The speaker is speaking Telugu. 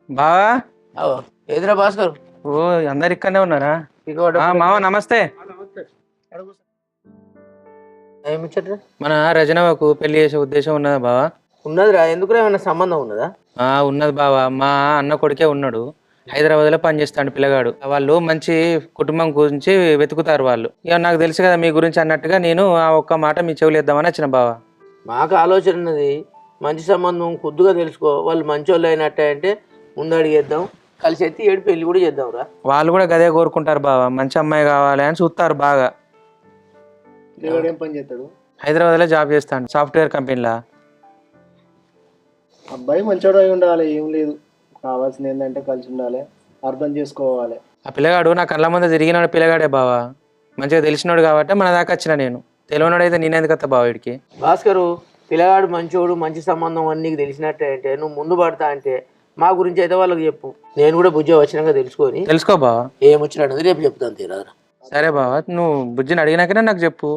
బావా అవో ఎదురా భాస్కర్ ఓ అందరు ఇక్కడనే ఉన్నారా? ఇగో మావ నమస్తే. ఏమిచ్చట్రా మన రజనవకు పెళ్లి చేసే ఉద్దేశం ఉన్నదా బావా? ఉన్నదిరా ఎందుకురా ఏమైనా సంబంధం ఉన్నదా? ఉన్నది బావా. మా అన్న కొడుకే ఉన్నాడు, హైదరాబాద్ లో పనిచేస్తాడు పిల్లగాడు. వాళ్ళు మంచి కుటుంబం గురించి వెతుకుతారు వాళ్ళు. ఇక నాకు తెలుసు కదా మీ గురించి అన్నట్టుగా నేను ఆ ఒక్క మాట మీ చెవులు ఇద్దామని వచ్చిన బావా. మాకు ఆలోచన ఉన్నది, మంచి సంబంధం కొద్దిగా తెలుసుకో, వాళ్ళు మంచి వాళ్ళు అయినట్టే అంటే ముందు అడిగేద్దాం, కలిసి ఎత్తి ఏడు పెళ్లి కూడా చేద్దాంరా. వాళ్ళు కూడా గదే కోరుకుంటారు బావా, మంచి అమ్మాయి కావాలి అని చూస్తారు బాగా. ఏం పని చేస్తాడు? హైదరాబాద్ లో జాబ్ చేస్తాడు, సాఫ్ట్వేర్ కంపెనీలా. అబ్బాయి మంచోడు అయి ఉండాలి, ఏం లేదు. కావాల్సింది ఏంటంటే కలిసి ఉండాలి, అర్థం చేసుకోవాలి. ఆ పిల్లగాడు నా కళ్ళ ముందు తిరిగినాడు పిల్లగాడే బావా, మంచిగా తెలిసినోడు కాబట్టి మన దాకా వచ్చిన. నేను తెలియనోడు అయితే నేనేందుకు వస్తా బావ వీడికి. భాస్కరు పిల్లగాడు మంచోడు, మంచి సంబంధం అని నీకు తెలిసినట్టే అంటే నువ్వు ముందు పడతా అంటే మా గురించి అయితే వాళ్ళకి చెప్పు, నేను కూడా బుజ్జి వచ్చినాక తెలుసుకో బావా. ఏమొచ్చినది రేపు చెప్తాను తీరా. సరే బావా, నువ్వు బుజ్జిని అడిగినాకనే నాకు చెప్పు.